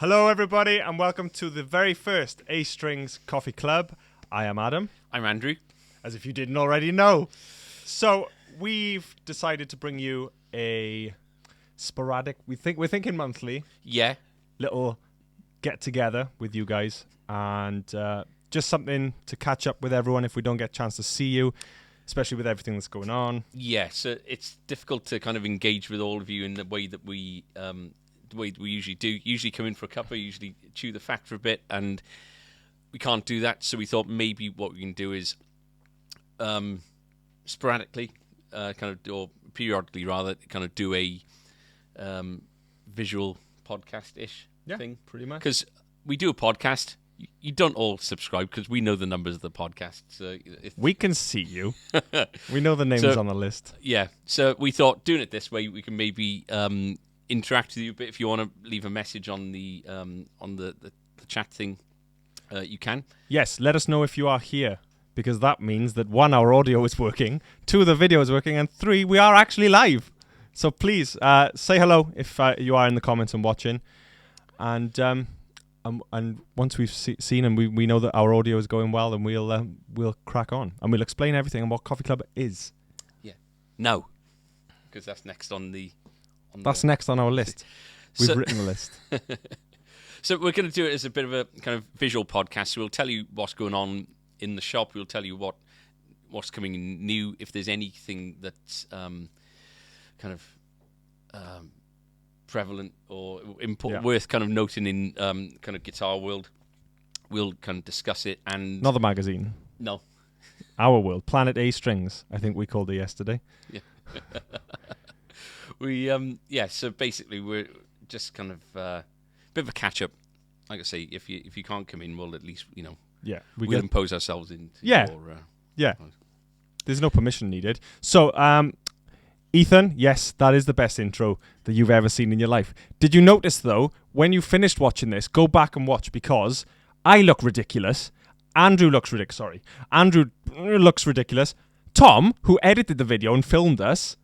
Hello, everybody, and welcome to the very first A Strings Coffee Club. I am Adam. I'm Andrew. As if you didn't already know. So we've decided to bring you a sporadic. We're thinking monthly. Yeah. Little get together with you guys, and just something to catch up with everyone if we don't get a chance to see you, especially with everything that's going on. Yeah. So it's difficult to kind of engage with all of you in the way that we usually do. Usually come in for a cuppa, usually chew the fat for a bit, and we can't do that. So we thought maybe what we can do is sporadically, or periodically rather, kind of do a visual podcast-ish thing. Pretty much. Because we do a podcast. You don't all subscribe because we know the numbers of the podcast. So we can see you. We know the names on the list. Yeah. So we thought doing it this way, we can maybe interact with you a bit. If you want to leave a message on the chat thing, you can. Yes, let us know if you are here, because that means that 1, our audio is working, 2, the video is working, and 3, we are actually live. So please say hello if you are in the comments and watching, and once we've seen and we know that our audio is going well, then we'll crack on and we'll explain everything and what Coffee Club is. Yeah. No, because that's next on the. That's next on our list. We've written the list. So we're going to do it as a bit of a kind of visual podcast. So we'll tell you what's going on in the shop. We'll tell you what's coming in new. If there's anything that's kind of prevalent or important, worth kind of noting in kind of guitar world, we'll kind of discuss it. And not the magazine. No. Our world, Planet A Strings. I think we called it yesterday. Yeah. So basically we're just kind of a bit of a catch up. Like I say, if you can't come in, we'll at least we'll impose ourselves into your, There's no permission needed. So Ethan, yes, that is the best intro that you've ever seen in your life. Did you notice though, when you finished watching this, go back and watch, because I look ridiculous. Andrew looks ridiculous. Tom, who edited the video and filmed us,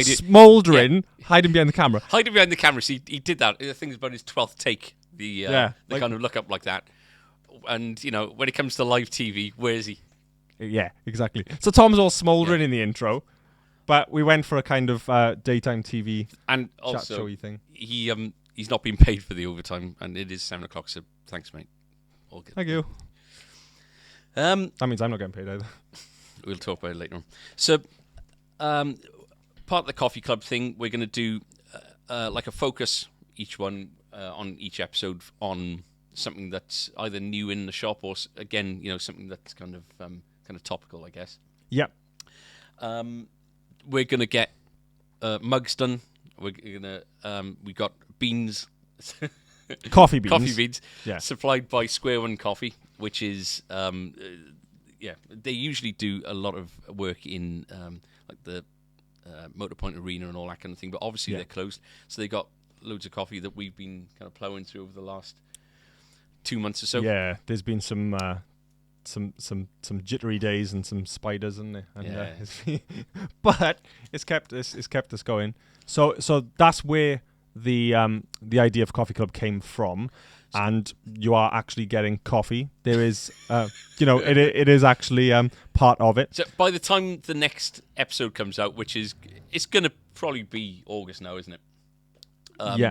smouldering, hiding behind the camera. Hiding behind the camera. So he did that. I think it's about his 12th take. The kind of look up like that. And, when it comes to live TV, where is he? Yeah, exactly. So Tom's all smouldering in the intro, but we went for a kind of daytime TV and chat also, showy thing. He's not being paid for the overtime, and it is 7 o'clock, so thanks, mate. All good. Thank you. That means I'm not getting paid either. We'll talk about it later on. So, part of the Coffee Club thing, we're going to do like a focus each one on each episode on something that's either new in the shop or again, something that's kind of topical, I guess. Yep. We're going to get mugs done. We're going to we got beans, coffee beans, supplied by Square One Coffee, which is they usually do a lot of work in like the Motorpoint Arena and all that kind of thing, but obviously they're closed, so they got loads of coffee that we've been kind of plowing through over the last 2 months or so. Yeah, there's been some jittery days and some spiders in there, and but it's kept us going. So that's where the idea of Coffee Club came from. And you are actually getting coffee. There is, it is actually part of it. So by the time the next episode comes out, it's going to probably be August now, isn't it?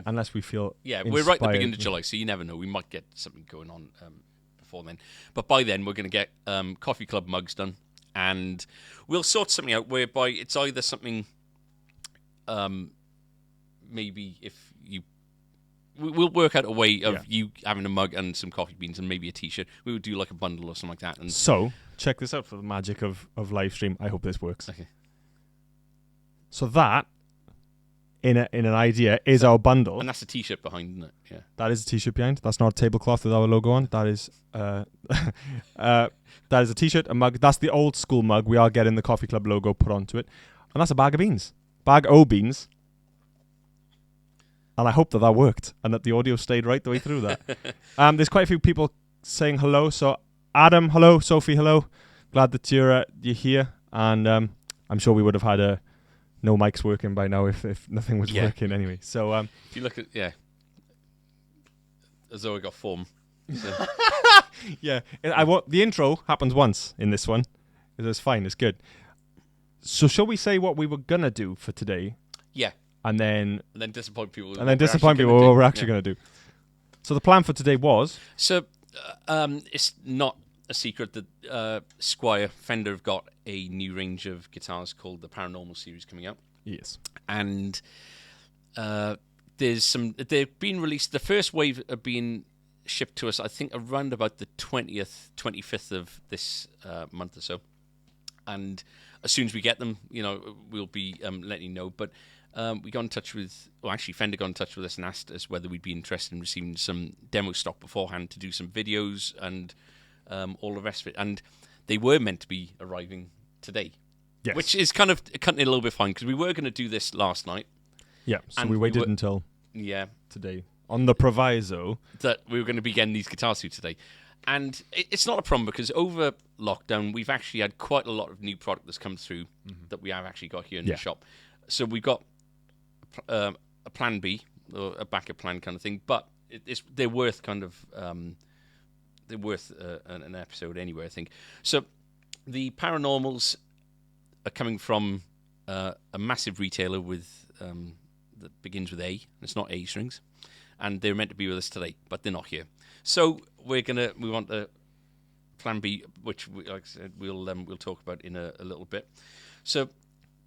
Unless we feel we're right at the beginning of July, so you never know. We might get something going on before then. But by then, we're going to get Coffee Club mugs done, and we'll sort something out whereby it's either something, maybe if you. We'll work out a way of you having a mug and some coffee beans and maybe a T-shirt. We would do like a bundle or something like that. And so, check this out for the magic of live stream. I hope this works. Okay. So that, in an idea, is our bundle. And that's a T-shirt behind, isn't it? Yeah. That is a T-shirt behind. That's not a tablecloth with our logo on. That is that is a T-shirt, a mug. That's the old school mug. We are getting the Coffee Club logo put onto it. And that's a bag of beans. Bag o' beans. And I hope that worked and that the audio stayed right the way through that. There's quite a few people saying hello. So Adam, hello. Sophie, hello. Glad that you're here. And I'm sure we would have had no mics working by now if nothing was working anyway. So if you look at as though I got form. So. Yeah, the intro happens once in this one. It's fine. It's good. So shall we say what we were gonna do for today? Yeah. And then disappoint people. And then disappoint people what we're actually gonna do. So the plan for today was. So it's not a secret that Squire Fender have got a new range of guitars called the Paranormal series coming out. Yes. And they've been released. The first wave are being shipped to us, I think, around about the 25th of this month or so. And as soon as we get them, we'll be letting you know. But we got in touch with, Fender got in touch with us and asked us whether we'd be interested in receiving some demo stock beforehand to do some videos and all the rest of it. And they were meant to be arriving today. Yes. Which is kind of cutting it a little bit fine, because we were going to do this last night. Yeah, so we waited until today. On the proviso that we were going to be getting these guitars through today. And it's not a problem, because over lockdown, we've actually had quite a lot of new product that's come through that we have actually got here in the shop. So we've got a plan B, or a backup plan kind of thing, but they're worth kind of... they're worth an episode anyway, I think. So the Paranormals are coming from a massive retailer that begins with A. It's not A strings, and they're meant to be with us today, but they're not here. So we want a plan B, which, like I said, we'll talk about in a little bit. So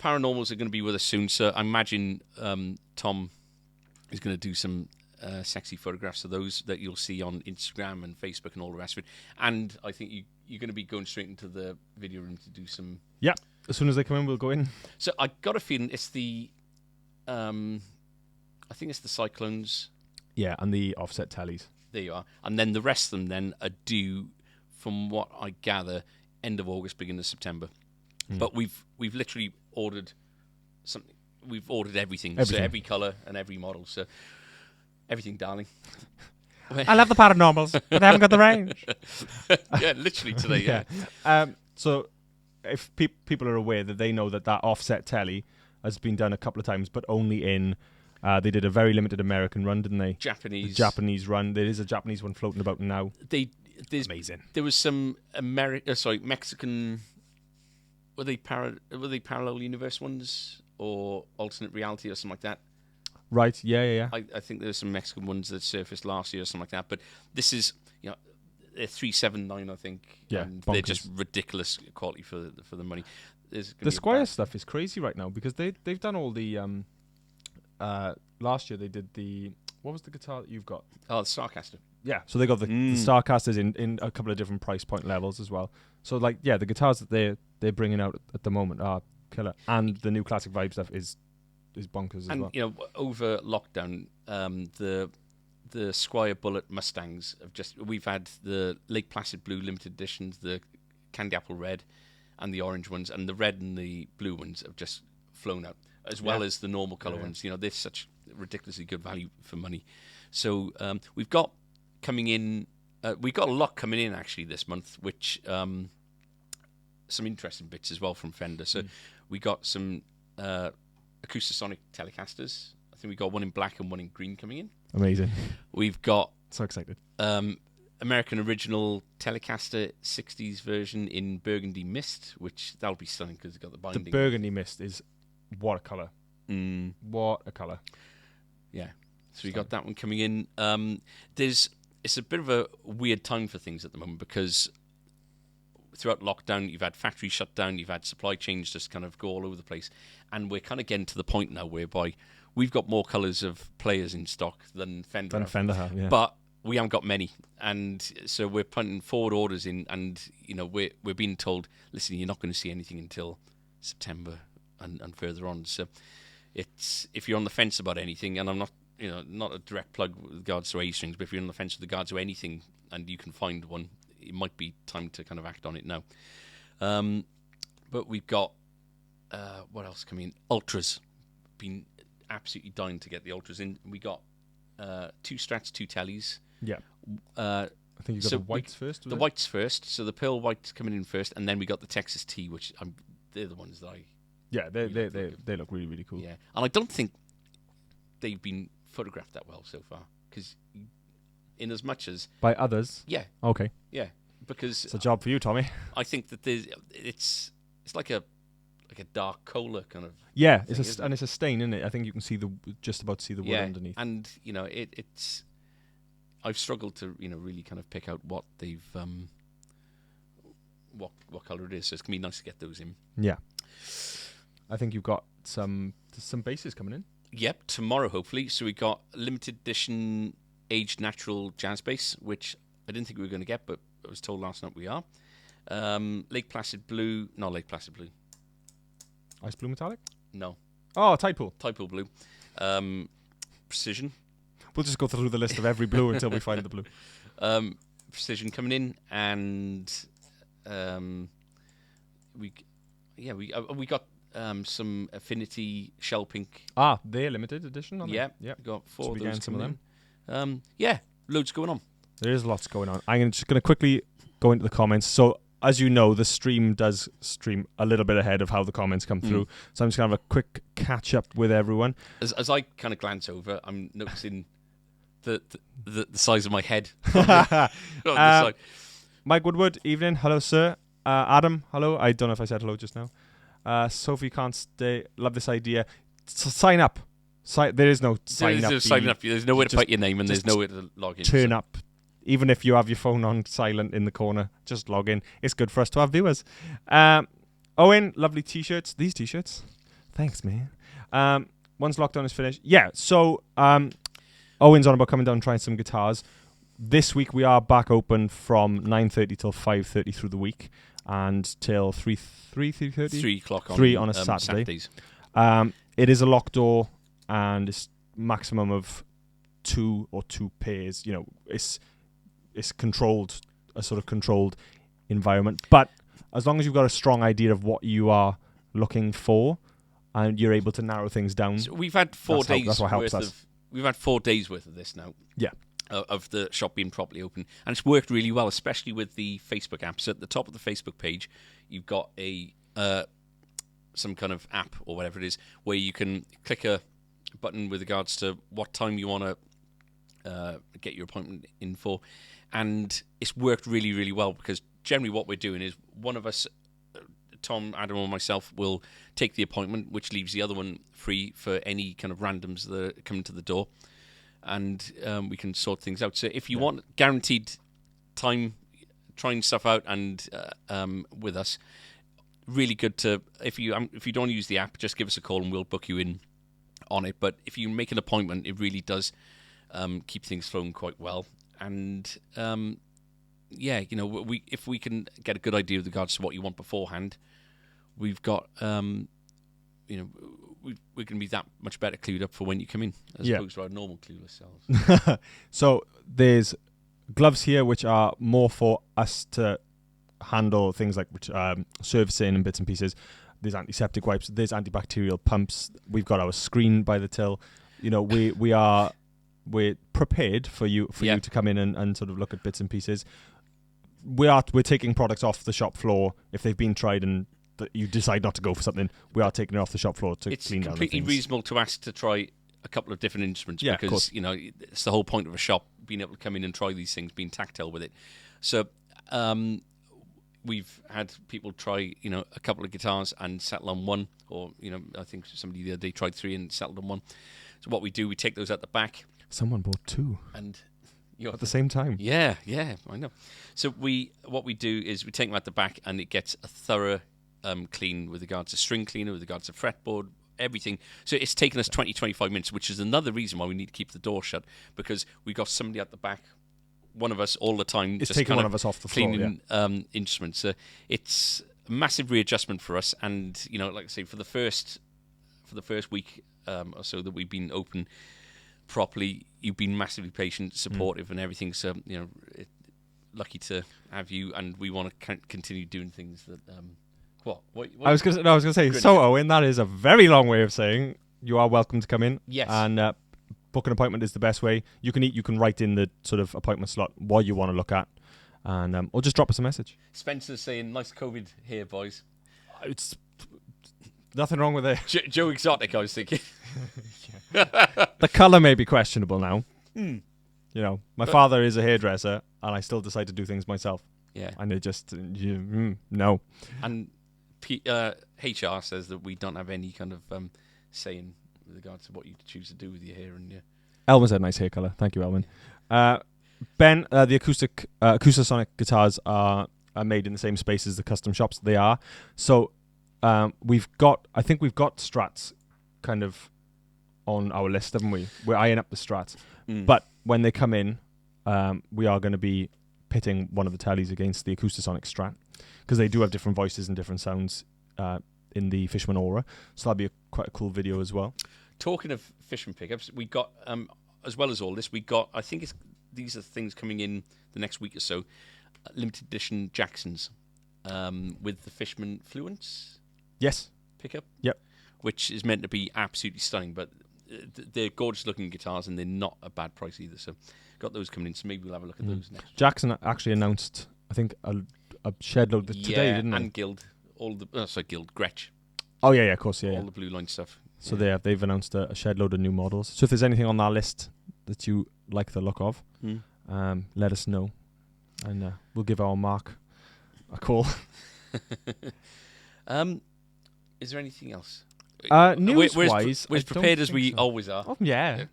Paranormals are going to be with us soon. So I imagine Tom is going to do some sexy photographs of those that you'll see on Instagram and Facebook and all the rest of it. And I think you're going to be going straight into the video room to do some. Yeah. As soon as they come in, we'll go in. So I got a feeling it's the, I think it's the Cyclones. Yeah, and the offset tellies. There you are. And then the rest of them then are due, from what I gather, end of August, beginning of September. But we've literally ordered something. We've ordered everything. So every colour and every model. So everything, darling. I love the Paranormals, but I haven't got the range. Yeah, literally today, yeah. So if people are aware that they know that offset telly has been done a couple of times, but only in... they did a very limited American run, didn't they? Japanese run. There is a Japanese one floating about now. Amazing. There was some Mexican... Were they parallel universe ones or alternate reality or something like that? Right. Yeah. I think there were some Mexican ones that surfaced last year or something like that. But this is, they're $379, I think. Yeah, and bonkers. They're just ridiculous quality for the money. The Squire stuff is crazy right now, because they've done all the. Last year they did the. What was the guitar that you've got? Oh, the Starcaster. Yeah, so they got the Starcasters in a couple of different price point levels as well. So the guitars that they're bringing out at the moment are killer, and the new classic vibe stuff is bonkers as well. And over lockdown, the Squire Bullet Mustangs we've had the Lake Placid Blue limited editions, the Candy Apple Red, and the orange ones, and the red and the blue ones have just flown out, as well as the normal color ones. They're such ridiculously good value for money. So we've got coming in. We've got a lot coming in actually this month, which some interesting bits as well from Fender. So we got some Acoustasonic Telecasters. I think we got one in black and one in green coming in. Amazing. We've got so excited. American original Telecaster 60s version in burgundy mist, which that'll be stunning because it's got the binding. The burgundy mist is what a colour. What a colour. Yeah. So we got that one coming in. It's a bit of a weird time for things at the moment, because throughout lockdown, you've had factory shutdown, you've had supply chains just kind of go all over the place. And we're kind of getting to the point now whereby we've got more colours of players in stock than Fender have. Yeah. But we haven't got many. And so we're putting forward orders in, and we're being told, listen, you're not going to see anything until September and further on. So if you're on the fence about anything, and I'm not a direct plug with regards to A-strings, but if you're on the fence with regards to anything and you can find one, it might be time to kind of act on it now. But we've got, what else coming in? Ultras. Been absolutely dying to get the Ultras in. We got 2 Strats, 2 Tellys. Yeah. I think you got the whites first. The whites first. So the pearl whites coming in first, and then we got the Texas T, which they're the ones that I... Yeah, they look really, really cool. Yeah, and I don't think they've been photographed that well so far, because in as much as By others? yeah, Okay. yeah, because It's a job for you, Tommy. I think that it's like a dark cola kind of Yeah, thing, isn't it's a stain, isn't it? I think you can see just about see the wood underneath. and it's I've struggled to really kind of pick out what they've what color it is. So it's gonna be nice to get those in. Yeah. I think you've got some bases coming in. Yep, tomorrow hopefully. So we got limited edition aged natural jazz bass, which I didn't think we were going to get, but I was told last night we are. Lake Placid Blue, not Lake Placid Blue. Ice Blue Metallic? No, Oh, Tide Pool. Tide Pool Blue. Precision. We'll just go through the list of every blue until we find the blue. Precision coming in, and we got some Affinity Shell Pink. Ah, they're limited edition, aren't they? Yeah, Yeah. we got 4 Should of we those get some of coming in. Yeah, loads going on. There is lots going on. I'm just going to quickly go into the comments. So, as you know, the stream does stream a little bit ahead of how the comments come through. So I'm just going to have a quick catch up with everyone. As I kind of glance over, I'm noticing the size of my head. Mike Woodward, evening. Hello, sir. Adam, hello. I don't know if I said hello just now. Sophie can't stay. Love this idea. Sign up. There is no sign up. There's nowhere to put your name and there's nowhere to log in. Turn up. Even if you have your phone on silent in the corner, just log in. It's good for us to have viewers. Owen, lovely t-shirts. These t-shirts. Thanks, man. Once lockdown is finished. Yeah, so Owen's on about coming down and trying some guitars. This week we are back open from 9:30 till 5:30 through the week and till 3:30? 3 o'clock on 3 on a Saturday. Saturdays. It is a locked door and it's maximum of 2 pairs. It's controlled, a sort of controlled environment. But as long as you've got a strong idea of what you are looking for and you're able to narrow things down. So we've had 4 days that's what helps us. We've had 4 days worth of this now. Yeah. Of the shop being properly open. And it's worked really well, especially with the Facebook app. So at the top of the Facebook page, you've got some kind of app or whatever it is where you can click a button with regards to what time you want to get your appointment in for. And it's worked really, really well because generally what we're doing is one of us, Tom, Adam, or myself, will take the appointment, which leaves the other one free for any kind of randoms that are coming to the door. And we can sort things out. So if you want guaranteed time trying stuff out and with us, really good to, if you don't use the app, just give us a call and we'll book you in on it. But if you make an appointment, it really does keep things flowing quite well. And if we can get a good idea with regards to what you want beforehand, we've got we're going to be that much better clued up for when you come in as opposed to our normal clueless selves. So there's gloves here which are more for us to handle things like servicing and bits and pieces. There's antiseptic wipes. There's antibacterial pumps. We've got our screen by the till. We're prepared for you to come in and sort of look at bits and pieces. We're taking products off the shop floor if they've been tried and that you decide not to go for something. We are taking it off the shop floor to clean down. It's completely reasonable to ask to try a couple of different instruments because it's the whole point of a shop, being able to come in and try these things, being tactile with it. So we've had people try a couple of guitars and settle on one, or I think somebody the other day tried 3 and settled on one. So what we do, we take those at the back. Someone bought 2 and at the same time. Yeah, I know. So what we do is we take them at the back and it gets a thorough clean with regards to string cleaner, with regards to fretboard, everything. So it's taken us 20-25 minutes, which is another reason why we need to keep the door shut, because we've got somebody at the back, one of us all the time, it's just taking one of us off the floor, cleaning instruments. So it's a massive readjustment for us, and like I say, for the first week or so that we've been open properly, you've been massively patient, supportive, and everything. So lucky to have you, and we want to continue doing things that. What I was going to say. So, Owen, that is a very long way of saying you are welcome to come in. Yes. And book an appointment is the best way. You can write in the sort of appointment slot what you want to look at, and or just drop us a message. Spencer's saying, "Nice COVID here, boys." It's nothing wrong with it. Joe Exotic, I was thinking. The colour may be questionable now. You know, my father is a hairdresser, and I still decide to do things myself. Yeah. And it just, no. And HR says that we don't have any kind of saying with regards to what you choose to do with your hair and your... Elvin's had a nice hair colour. Thank you, Elvin. Ben, the Acoustasonic guitars are made in the same space as the custom shops. They are. So I think we've got Strats kind of on our list, haven't we? We're eyeing up the Strats. But when they come in, we are going to be pitting one of the tellies against the Acoustasonic Strat, because they do have different voices and different sounds in the Fishman Aura. So that'll be quite a cool video as well. Talking of Fishman pickups, we got, as well as all this, we got, I think these are things coming in the next week or so, limited edition Jacksons with the Fishman Fluence. Yes. Pickup. Yep. Which is meant to be absolutely stunning, but they're gorgeous looking guitars and they're not a bad price either. So got those coming in, so maybe we'll have a look at those next. Jackson actually announced, I think, a shed load today, didn't they? And Guild. Guild, Gretsch. Oh, yeah, of course, yeah. All the Blue Line stuff. So they've announced a shed load of new models. So if there's anything on that list that you like the look of, let us know. And we'll give our Mark a call. Is there anything else? News-wise, we're as prepared as we always are. Oh, yeah.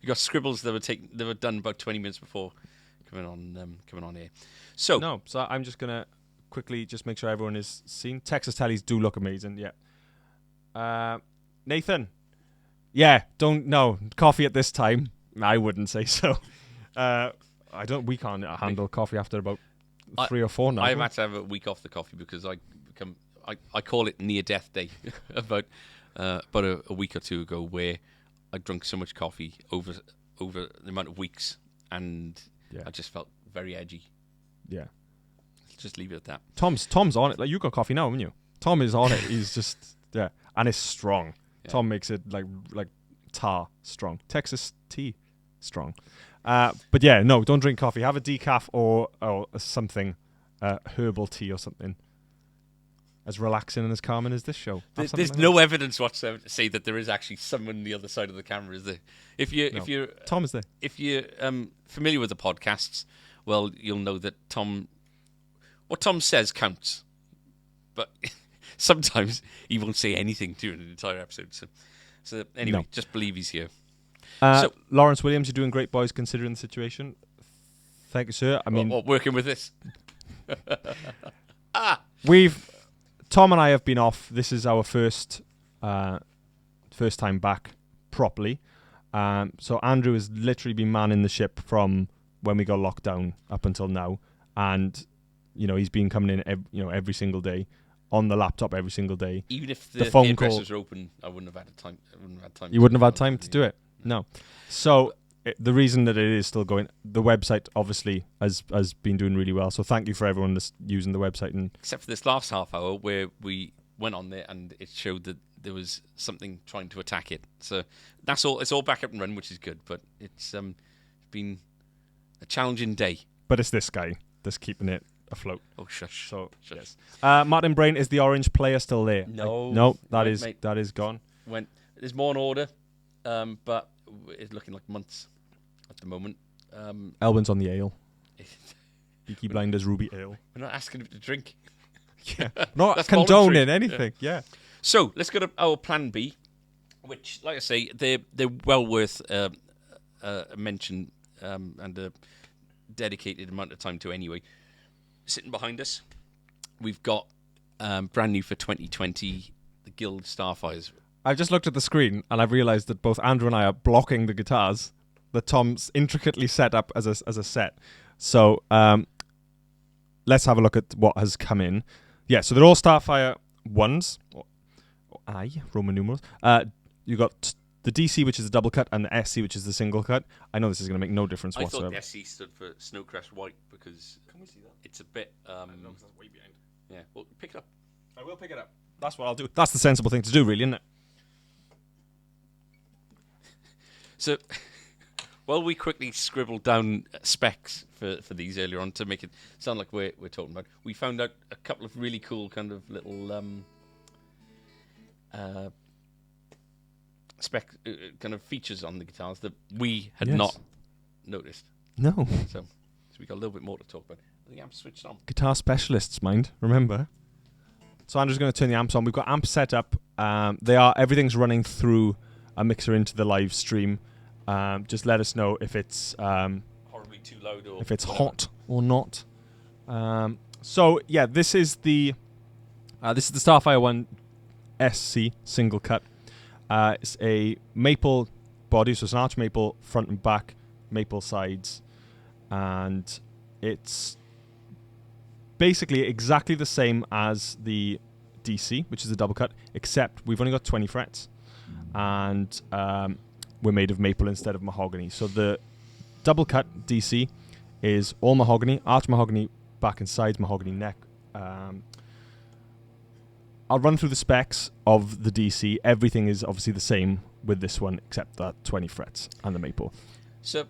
We got scribbles that were done about 20 minutes before coming on here. So I'm just gonna quickly just make sure everyone is seen. Texas tellies do look amazing. Yeah. Nathan. Yeah. Coffee at this time. I wouldn't say so. We can't handle coffee after about 3 or 4 now. I've had to have a week off the coffee because I call it near death day about a week or two ago, where I drank so much coffee over the amount of weeks, and I just felt very edgy. Yeah. Just leave it at that. Tom's on it. Like, you got coffee now, haven't you? Tom is on it. He's just and it's strong. Yeah. Tom makes it like tar strong. Texas tea strong. But yeah, no, don't drink coffee. Have a decaf or something, herbal tea or something. As relaxing and as calming as this show. There's no evidence whatsoever to say that there is actually someone on the other side of the camera, is there? Tom is there. If you're familiar with the podcasts, well, you'll know that what Tom says counts. But sometimes he won't say anything during an entire episode. So anyway, just believe he's here. Lawrence Williams, you're doing great, boys, considering the situation. Thank you, sir. I mean, working with this. Tom and I have been off. This is our first time back properly. So Andrew has literally been manning the ship from when we got locked down up until now, and he's been coming in every single day on the laptop every single day. Even if the phone hairdressers are open, I wouldn't have had time. You wouldn't have had time to do it. No. So the reason that it is still going, the website obviously has been doing really well. So thank you for everyone that's using the website. Except for this last half hour where we went on there and it showed that there was something trying to attack it. So that's all. It's all back up and running, which is good. But it's been a challenging day. But it's this guy that's keeping it afloat. Oh, shush. So shush. Yes. Martin Brain, is the orange player still there? No. That is gone. There's more on order, but it's looking like months at the moment. Elwin's on the ale. Peaky Blinders Ruby Ale. We're not asking him to drink. Yeah, not condoning anything. Yeah. So let's go to our plan B, which, like I say, they're well worth a mention and a dedicated amount of time to anyway. Sitting behind us, we've got brand new for 2020, the Guild Starfires. I've just looked at the screen and I've realised that both Andrew and I are blocking the guitars that Tom's intricately set up as a set. So let's have a look at what has come in. Yeah, so they're all Starfire 1s, or I, Roman numerals. You got the DC, which is a double cut, and the SC, which is the single cut. I know this is going to make no difference whatsoever. I thought the SC stood for Snowcrest White because can we see that? It's a bit... I know, because that's way behind. Yeah, well, pick it up. I will pick it up. That's what I'll do. That's the sensible thing to do, really, isn't it? So, while we quickly scribbled down specs for these earlier on to make it sound like we're talking about, we found out a couple of really cool kind of little spec kind of features on the guitars that we had not noticed. No. So we got a little bit more to talk about. The amp's switched on. Guitar specialists, mind. Remember. So Andrew's going to turn the amps on. We've got amps set up. Everything's running through a mixer into the live stream. Just let us know if it's Horribly too loud or if it's whatever. hot or not. So yeah, this is the Starfire I SC single cut. It's a maple body, so it's an arch maple front and back, maple sides, and it's basically exactly the same as the DC, which is a double cut, except we've only got 20 frets, and we're made of maple instead of mahogany. So the double cut DC is all mahogany, arch mahogany, back and sides, mahogany neck. I'll run through the specs of the DC. Everything is obviously the same with this one, except that 20 frets and the maple. So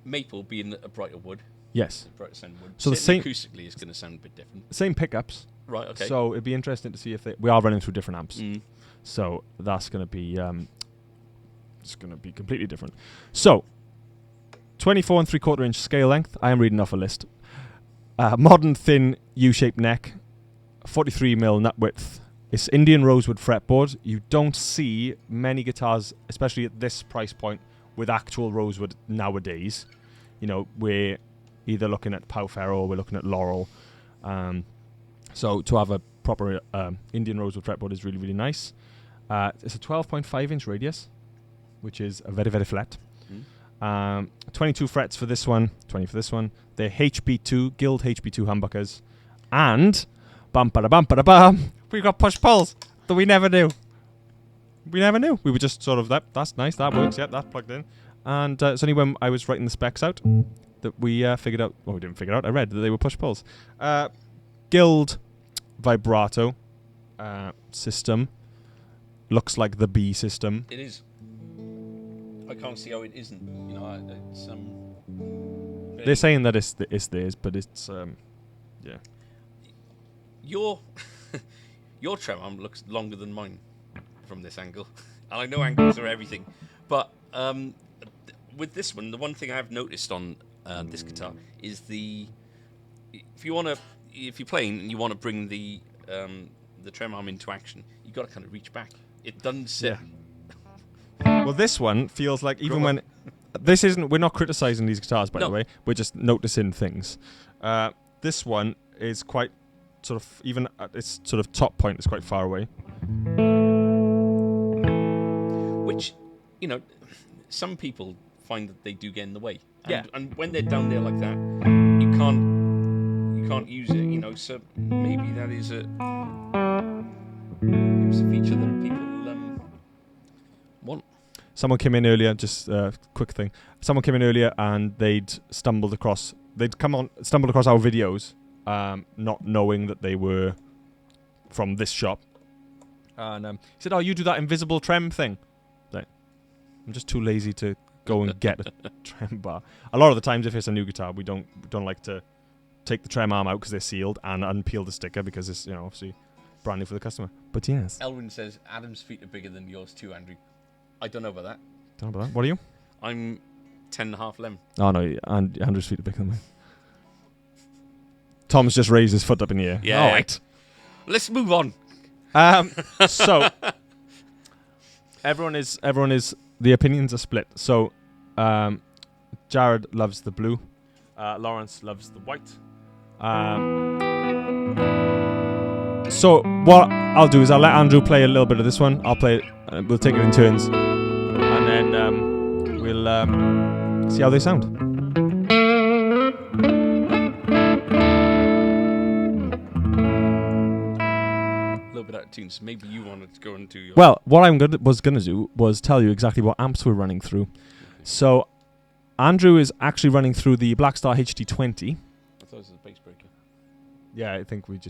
maple being a brighter wood. Yes. A brighter sounding wood. So the Certainly same acoustically is going to sound a bit different. Same pickups. Right. Okay. So it'd be interesting to see if we are running through different amps. Mm. So that's going to be it's going to be completely different. So 24 and 3/4 inch scale length. I am reading off a list. Modern thin U-shaped neck, 43mm nut width. It's Indian rosewood fretboard. You don't see many guitars, especially at this price point, with actual rosewood nowadays. You know, we're either looking at Pau Ferro or we're looking at Laurel. So to have a proper Indian rosewood fretboard is really, really nice. It's a 12.5 inch radius, which is very, very flat. 22 frets for this one, 20 for this one. They're HP2, Guild HP2 humbuckers. And, bum-ba-da-bum-ba-da-bum, we got push-pulls that we never knew. We never knew. We were just sort of, that's nice, that works, yep, that's plugged in. And it's only when I was writing the specs out that we figured out, well, we didn't figure out, I read that they were push-pulls. Guild vibrato system. Looks like the B system. It is. I can't see how it isn't. You know, it's They're saying that it's theirs, but it's yeah. Your trem arm looks longer than mine from this angle, and I know angles are everything, but with this one, the one thing I've noticed on this guitar is if you're playing and you want to bring the trem arm into action, you got to kind of reach back. It doesn't sit. Yeah. Well, this one feels like even when we're not criticizing these guitars, by the way. We're just noticing things. This one is quite sort of, even at its sort of top point, is quite far away. Which, you know, some people find that they do get in the way. And, Yeah. And when they're down there like that, you can't use it. You know, so maybe that is a feature that people want. Someone came in earlier, just quick thing. Someone came in earlier and they'd stumbled across our videos, not knowing that they were from this shop. And he said, "Oh, you do that invisible trem thing." Like, I'm just too lazy to go and get a trem bar. A lot of the times, if it's a new guitar, we don't like to take the trem arm out because they're sealed and unpeel the sticker because it's, you know, obviously brand new for the customer. But yes. Elwin says Adam's feet are bigger than yours too, Andrew. I don't know about that. Don't know about that. What are you? I'm 10.5 lem. Oh no, and Andrew's feet are bigger than mine. Tom's just raised his foot up in the air. Yeah. All right. Let's move on. So everyone is the opinions are split. So Jared loves the blue, Lawrence loves the white. So what I'll do is I'll let Andrew play a little bit of this one. I'll play it. We'll take it in turns, and then we'll see how they sound. Bit out of tune, so maybe you wanted to go into your... Well, what I was gonna do was tell you exactly what amps we're running through. Okay. So Andrew is actually running through the Blackstar HT20. I thought it was a bass breaker. Yeah, I think we've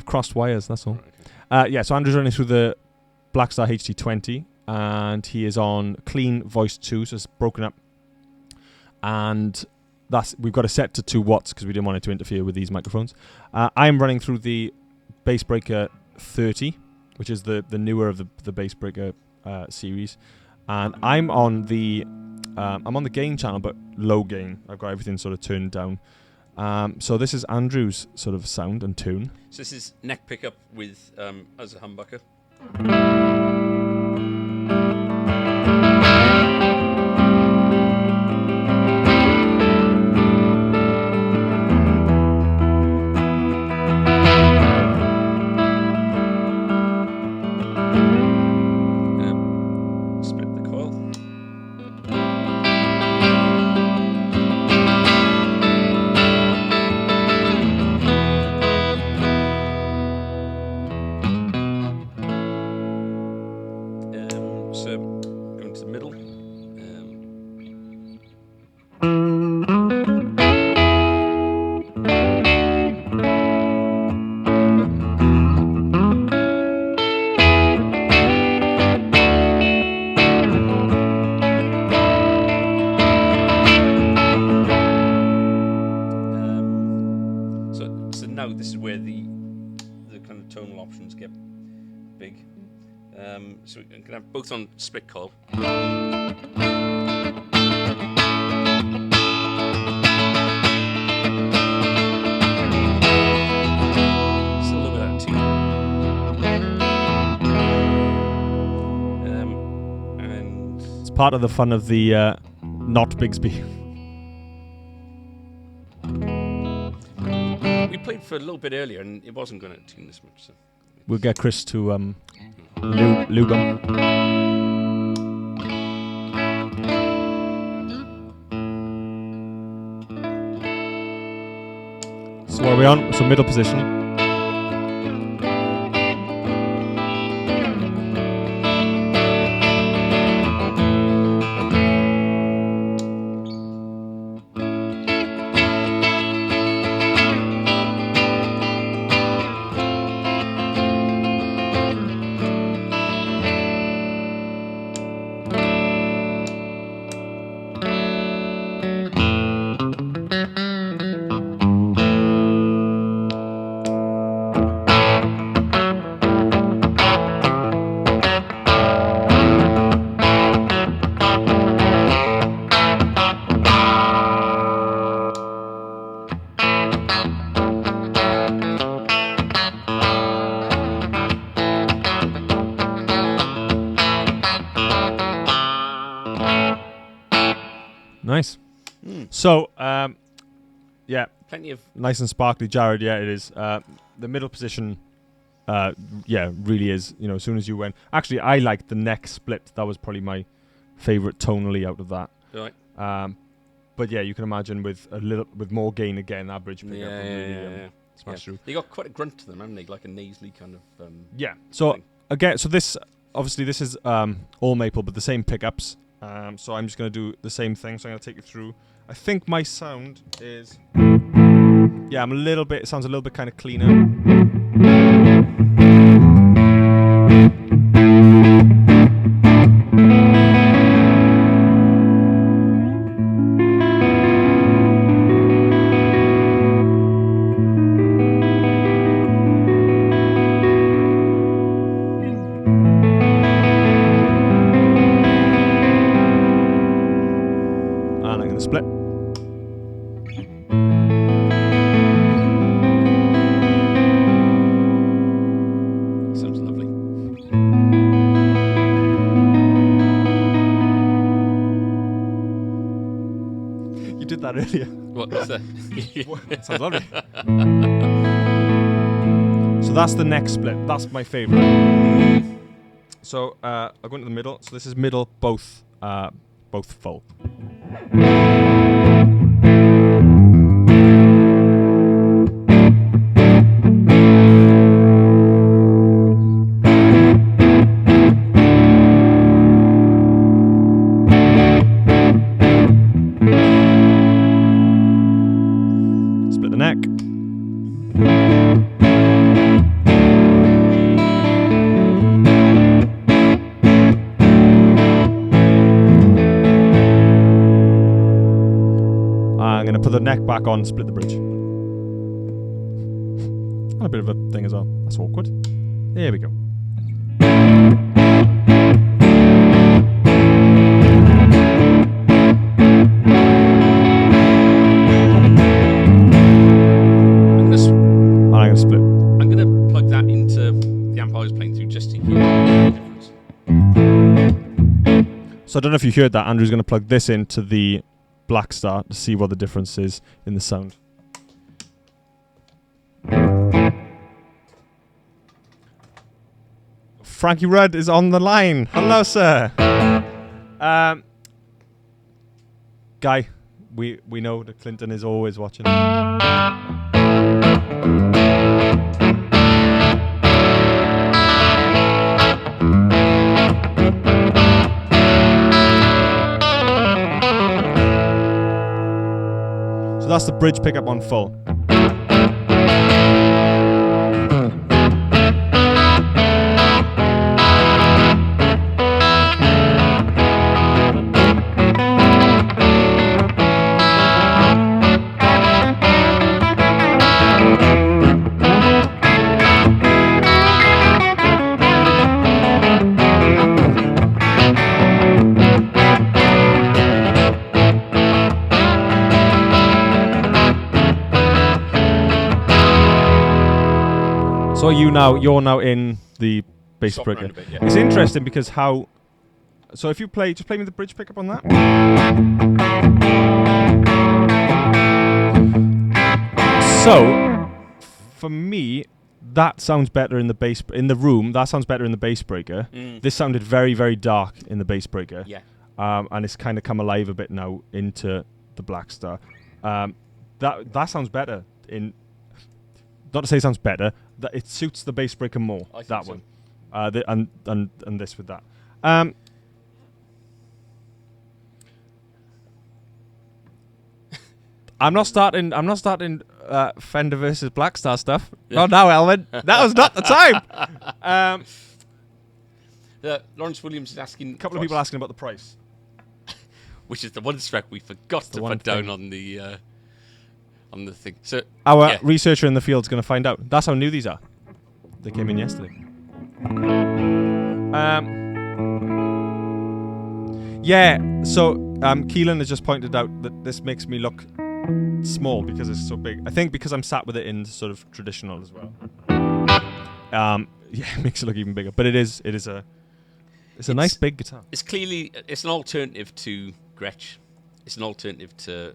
crossed wires, that's all. Right, okay. Yeah, so Andrew's running through the Blackstar HT20, and he is on clean voice 2, so it's broken up. And we've got it set to 2 watts because we didn't want it to interfere with these microphones. I'm running through the Bass Breaker 30, which is the newer of the Bass Breaker series, and I'm on the I'm on the gain channel, but low gain. I've got everything sort of turned down. So this is Andrew's sort of sound and tune. So this is neck pickup with as a humbucker. Split the coil. So going to the middle. So now this is where the kind of tonal options get big. So we can have both on split coil. Still a little bit out of tune. And It's part of the fun of the not Bigsby. we played for a little bit earlier, and it wasn't going to tune this much. So We'll get Chris to lube him. So what are we on? So middle position. Nice. So, yeah, plenty of nice and sparkly, Jared. Yeah, it is. The middle position, yeah, really is. You know, as soon as you went, actually, I liked the neck split. That was probably my favorite tonally out of that. right. But yeah, you can imagine with more gain again, that bridge pickup would really Yeah. smash through. They got quite a grunt to them, haven't they? Like a nasally kind of. Yeah. So thing. again, so this obviously this is all maple, but the same pickups. So I'm just going to do the same thing. So I'm going to take you through. I think my sound is, yeah, I'm a little bit. It sounds a little bit kind of cleaner. And I'm going to split. Sounds lovely. You did that earlier. What was that? Sounds lovely. So that's the neck split. That's my favorite. So I'll go into the middle. So this is middle, both full. Split the neck. I'm going to put the neck back on, split the bridge. And a bit of a thing as well. That's awkward. There we go. was playing through just to hear the difference. So I don't know if you heard that. Andrew's going to plug this into the Black Star to see what the difference is in the sound. Frankie Rudd is on the line. Hello, sir. Guy, we know that Clinton is always watching. So that's the bridge pickup on full. So you're now in the bass Stop breaker. around a bit, yeah. It's interesting because how. So if you just play me the bridge pickup on that. So for me, that sounds better in the bass in the room. That sounds better in the bass breaker. This sounded very, very dark in the bass breaker. Yeah. And it's kind of come alive a bit now into the Black Star. That sounds better in. Not to say it sounds better. That it suits the bass breaker more. I think that so. one, and this with that. I'm not starting Fender versus Black Star stuff. Yeah. Not now, Elvin. That was not the time. Lawrence Williams is asking. A couple of people asking about the price. Which is the one track we forgot to one put down thing. on the thing. So Our researcher in the field is going to find out. That's how new these are. They came in yesterday. So Keelan has just pointed out that this makes me look small because it's so big. I think because I'm sat with it in sort of traditional as well. It makes it look even bigger. But it's a nice big guitar. it's an alternative to Gretsch. It's an alternative to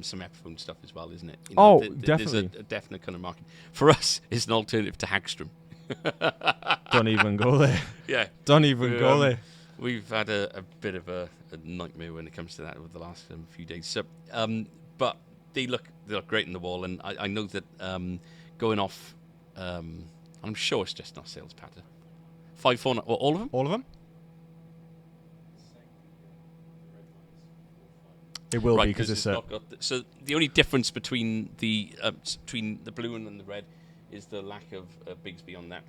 some Epiphone stuff as well, isn't it? Definitely. There's a definite kind of market. For us, it's an alternative to Hagstrom. Don't even go there. Yeah. Don't even go there. We've had a bit of a nightmare when it comes to that over the last few days. So, but they look great in the wall, and I know that going off, I'm sure it's just not sales pattern. 549, well, all of them? All of them? It will be because it's not got so the only difference between the blue and the red is the lack of Bigsby on that.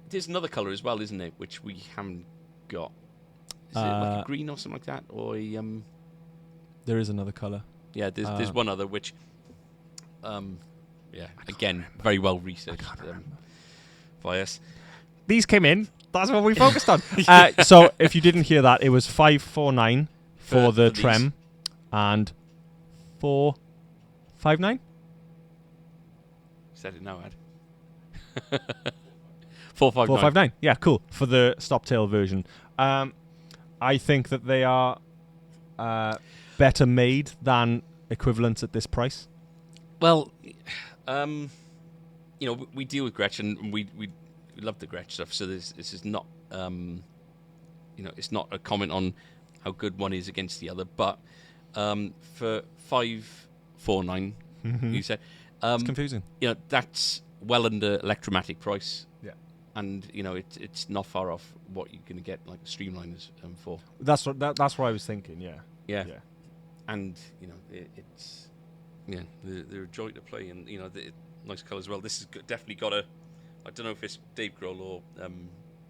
There's another colour as well, isn't it? Which we haven't got. Is it like a green or something like that, or a There is another colour. Yeah, there's one other which, again, very well researched by us. These came in. That's what we focused on. So if you didn't hear that, it was 549 for the trem and 459. Said it now, Ad. 459. 459. Yeah, cool. For the stop tail version. I think that they are better made than equivalents at this price. Well, we deal with Gretsch and we love the Gretsch stuff. So this is not, it's not a comment on how good one is against the other. But for 549, you said, it's confusing. That's well under Electromatic price. Yeah. And it's not far off what you're going to get like Streamliners for. That's what I was thinking. Yeah. Yeah. And it's they're a joy to play, and nice colour as well. This has definitely got a. I don't know if it's Dave Grohl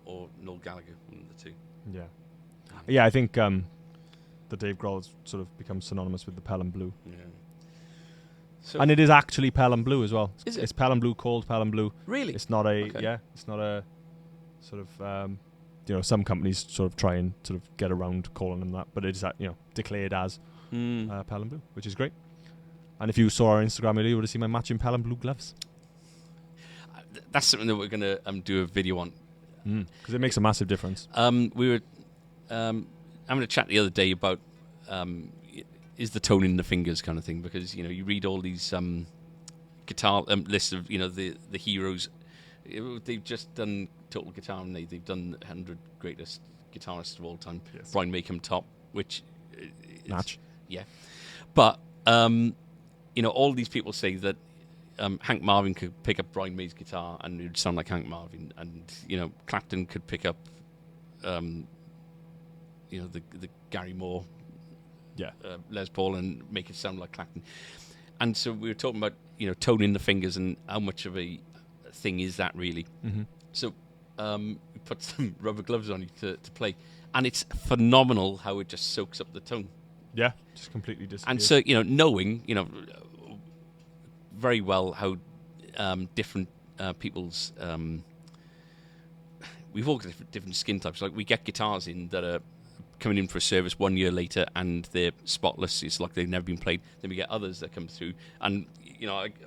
or Noel Gallagher, one of the two. Yeah. Yeah, I think the Dave Grohl has sort of become synonymous with the Pelham Blue. Yeah. So And it is actually Pelham Blue as well. Is it? It's Pelham Blue called Pelham Blue. Really? It's not a Okay. It's not a sort of some companies sort of try and sort of get around calling them that, but it is declared as Pelham Blue, which is great. And if you saw our Instagram earlier, you would have seen my matching Pelham Blue gloves. that's something that we're going to do a video on. Because it makes a massive difference. We were having a chat the other day about is the tone in the fingers kind of thing, because you read all these guitar lists of the heroes. They've just done Total Guitar, and they've done 100 greatest guitarists of all time. Yes. Brian May come top, which Match. Yeah, but all these people say that Hank Marvin could pick up Brian May's guitar and it would sound like Hank Marvin, and Clapton could pick up the Gary Moore Les Paul and make it sound like Clapton. And so we were talking about tone in the fingers and how much of a thing is that really. So we put some rubber gloves on you to play, and it's phenomenal how it just soaks up the tone. Yeah, just completely disappears. And so knowing very well how different people's we've all got different skin types. Like we get guitars in that are coming in for a service 1 year later and they're spotless. It's like they've never been played. Then we get others that come through, and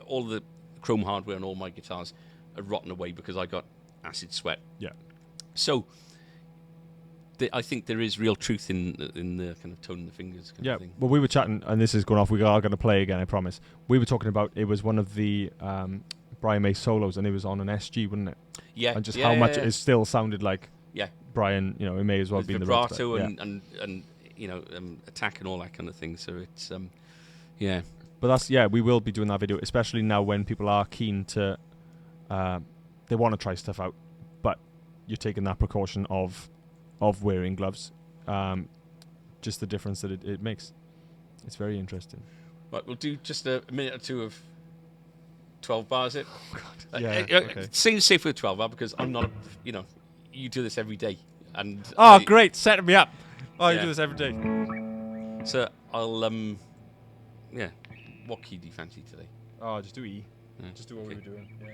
all the chrome hardware on all my guitars are rotten away because I got acid sweat. Yeah. So I think there is real truth in the kind of tone in the fingers kind of thing. Well, we were chatting, and this is going off. We are going to play again, I promise. We were talking about it was one of the Brian May solos, and it was on an SG, wasn't it? Yeah. And just how much it still sounded like. Yeah. Brian, it may as well be in the vibrato and attack and all that kind of thing. So it's yeah. But we will be doing that video, especially now when people are keen to they want to try stuff out, but you're taking that precaution of wearing gloves. Just the difference that it makes. It's very interesting. Right, we'll do just a minute or two of 12 bars. It. Oh God. Yeah. Okay. Seems safe with 12 bar because I'm not. You do this every day, and great, setting me up. You do this every day. So I'll what key do you fancy today? Just do E. Yeah. Just do what we were doing. Yeah.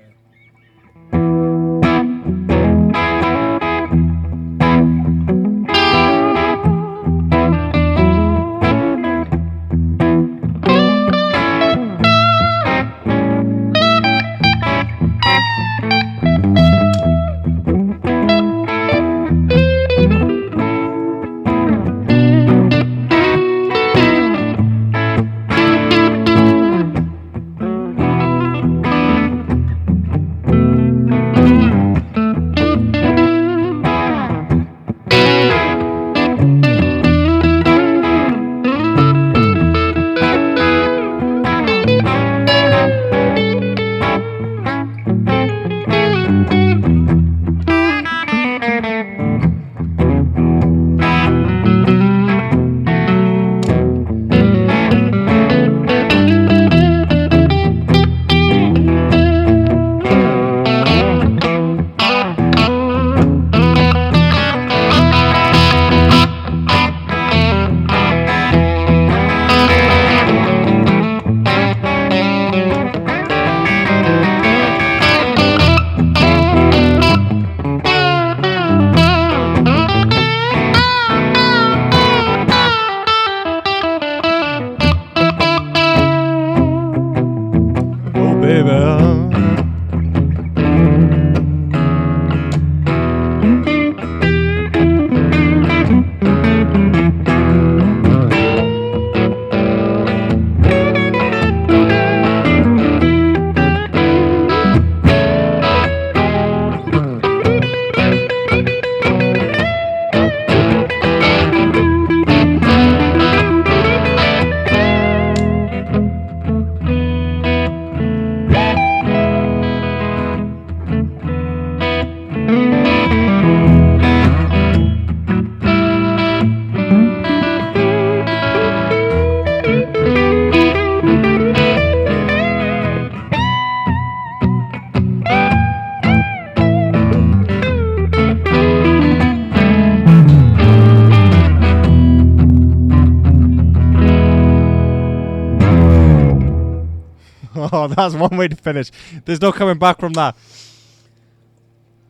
Oh, that's one way to finish. There's no coming back from that.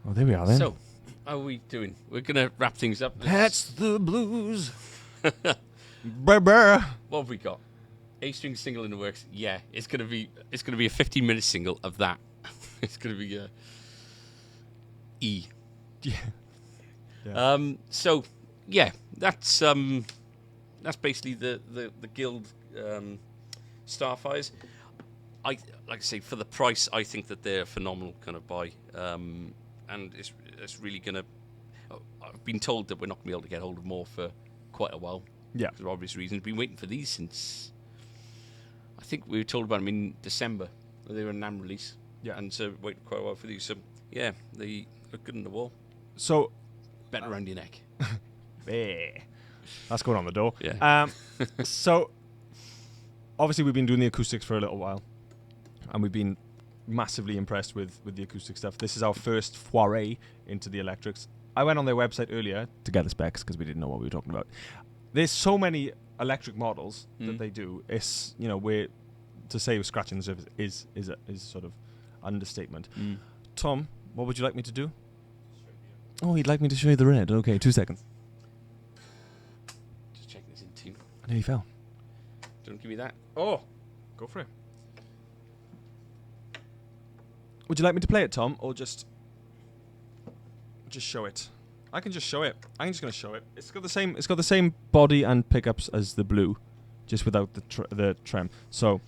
Oh, there we are then. So, how are we doing? We're going to wrap things up. That's the blues. Brr. What have we got? A string single in the works. Yeah, it's going to be a 15-minute single of that. It's going to be E. Yeah. So yeah, that's basically the Guild Starfires. Like I say, for the price, I think that they're a phenomenal kind of buy, and it's really gonna. I've been told that we're not gonna be able to get hold of more for quite a while. Yeah. For obvious reasons. Been waiting for these since. I think we were told about them in December. They were a NAM release. Yeah. And so waited quite a while for these. So yeah, they look good on the wall. So Better around your neck. That's going on the door. Yeah. So obviously we've been doing the acoustics for a little while, and we've been massively impressed with the acoustic stuff. This is our first foray into the electrics. I went on their website earlier to get the specs because we didn't know what we were talking about. There's so many electric models that they do. It's, you know, we're to say we're scratching the surface is sort of understatement. Tom, what would you like me to do? Oh, you'd like me to show you the red. Okay, 2 seconds. Just checking this in tune. I nearly fell. Don't give me that. Oh, go for it. Would you like me to play it, Tom, or just show it? I can just show it. I'm just going to show it. It's got the same body and pickups as the blue, just without the trem. So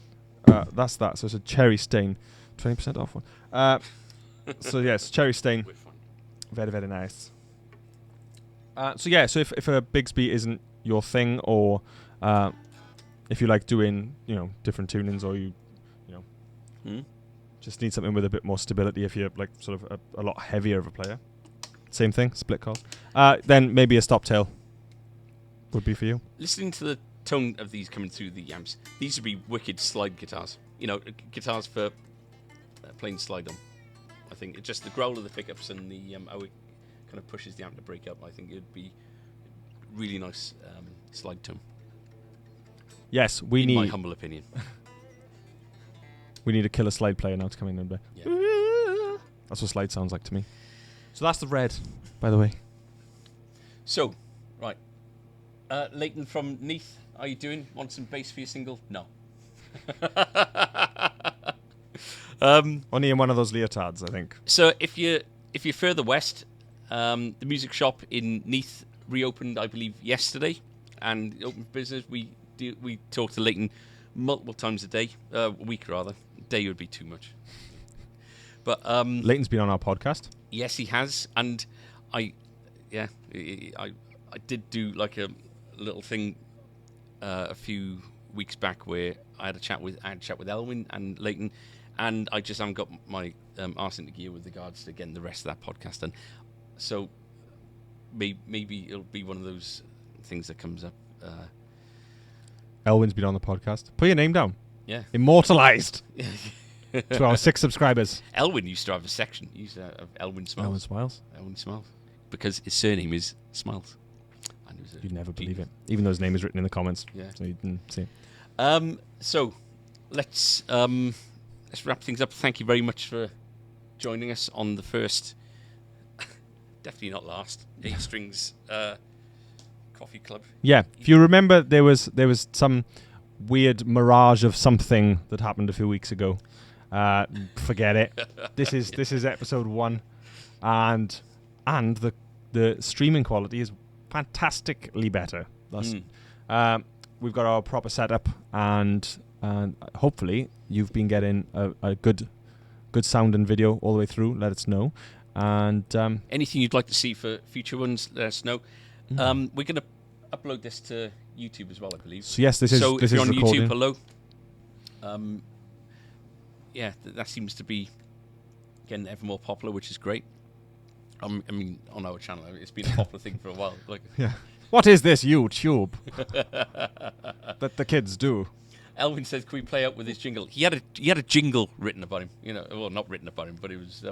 that's that. So it's a cherry stain, 20% off one. So yes, cherry stain. Very, very nice. So if a Bigsby isn't your thing, or if you like doing, you know, different tunings, or you just need something with a bit more stability, if you're like sort of a lot heavier of a player, same thing, split coil, then maybe a stop tail would be for you. Listening to the tone of these coming through the amps, these would be wicked slide guitars. You know, guitars for playing slide on. I think it's just the growl of the pickups and the how it kind of pushes the amp to break up. I think it'd be really nice slide tone. Yes, in my humble opinion. We need a killer slide player now to come in and that's what slide sounds like to me. So that's the red, by the way. So, right, Leighton from Neath, how you doing? Want some bass for your single? No. Only in one of those leotards, I think. So if you're further west, the music shop in Neath reopened, I believe, yesterday, and open for business. We talk to Leighton multiple times a week rather. A day would be too much. But Leighton's been on our podcast. Yes, he has, and I did do like a little thing a few weeks back where I had a chat with Elwyn and Leighton. And I just haven't got my arse into gear with regards to getting the rest of that podcast done. So maybe it'll be one of those things that comes up. Elwyn's been on the podcast. Put your name down. Yeah. Immortalized to our 6 subscribers. Elwyn used to have a section. He used to have Elwyn Smiles. Elwyn Smiles. Elwyn Smiles. Because his surname is Smiles. And You'd never believe it. Even though his name is written in the comments. Yeah. So you didn't see it. So let's wrap things up. Thank you very much for joining us on the first, definitely not last, 8 Strings Coffee Club. Yeah, if you remember, there was some weird mirage of something that happened a few weeks ago. Forget it. This is episode 1, and the streaming quality is fantastically better. We've got our proper setup, and hopefully you've been getting a good sound and video all the way through. Let us know. And anything you'd like to see for future ones, let us know. We're going to upload this to YouTube as well, I believe. So yes, this is if you're on recording. YouTube, hello. That seems to be getting ever more popular, which is great. I mean, on our channel, it's been a popular thing for a while. Like, yeah. What is this YouTube that the kids do? Elvin says, "Can we play out with his jingle?" He had a jingle written about him. You know, well, not written about him, but it was.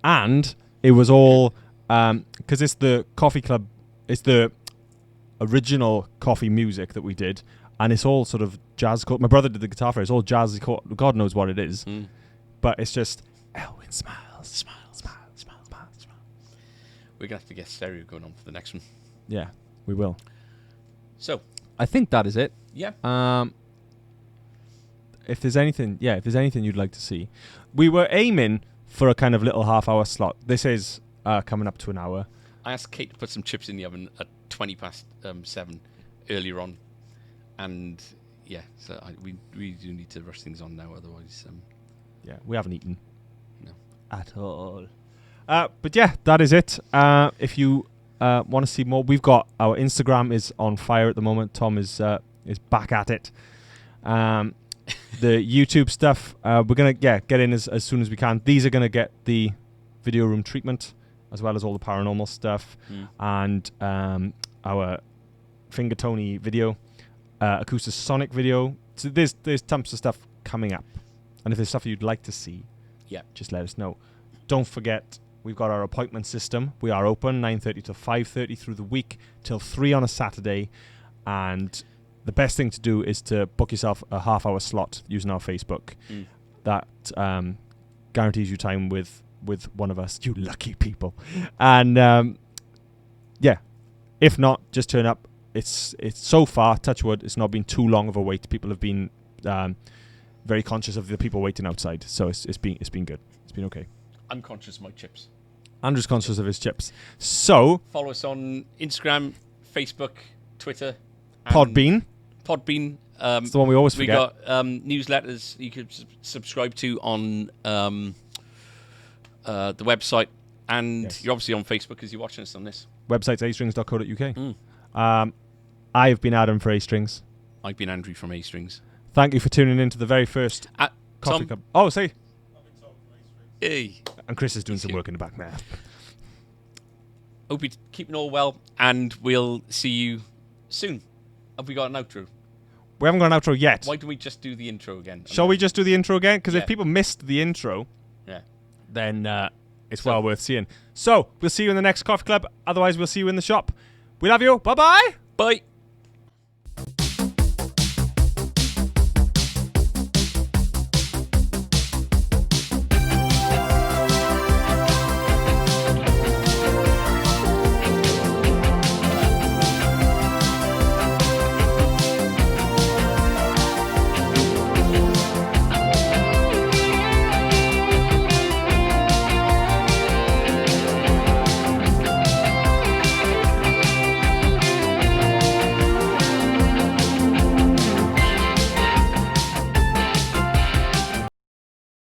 And it was all because it's the coffee club. It's the original coffee music that we did, and it's all sort of jazz. My brother did the guitar for it. It's all jazzy. God knows what it is, but it's just Elwyn smiles. We're gonna have to get stereo going on for the next one. Yeah, we will. So I think that is it. Yeah. if there's anything you'd like to see, we were aiming for a kind of little half-hour slot. This is coming up to an hour. I asked Kate to put some chips in the oven at 7 earlier on, and yeah, so we do need to rush things on now, otherwise. Yeah, we haven't eaten. No. At all. But yeah, that is it. If you want to see more, we've got our Instagram is on fire at the moment. Tom is back at it. The YouTube stuff, we're gonna get in as soon as we can. These are gonna get the video room treatment as well as all the paranormal stuff and our Finger Tony video, Acoustic Sonic video. So there's tons of stuff coming up, and if there's stuff you'd like to see, just let us know. Don't forget, we've got our appointment system. We are open 9:30 to 5:30 through the week till 3 on a Saturday, and the best thing to do is to book yourself a half-hour slot using our Facebook. That guarantees you time with one of us, you lucky people. And if not, just turn up. It's so far, touch wood, it's not been too long of a wait. People have been very conscious of the people waiting outside, so it's been good. It's been okay. I'm conscious of my chips. Andrew's conscious of his chips. So follow us on Instagram, Facebook, Twitter, Podbean. It's the one we always forget. We got newsletters you could subscribe to on the website, and you're obviously on Facebook because you're watching us on this. Website's astrings.co.uk. I have been Adam for A-Strings. I've been Andrew from A-Strings. Thank you for tuning in to the very first Coffee Cup. Oh, say. Hey. And Chris is doing some work in the back there. Hope you're keeping all well, and we'll see you soon. Have we got an outro? We haven't got an outro yet. Why don't we just do the intro again? Shall we just do the intro again? Because if people missed the intro, then it's well worth seeing. So, we'll see you in the next Coffee Club. Otherwise, we'll see you in the shop. We love you. Bye-bye. Bye.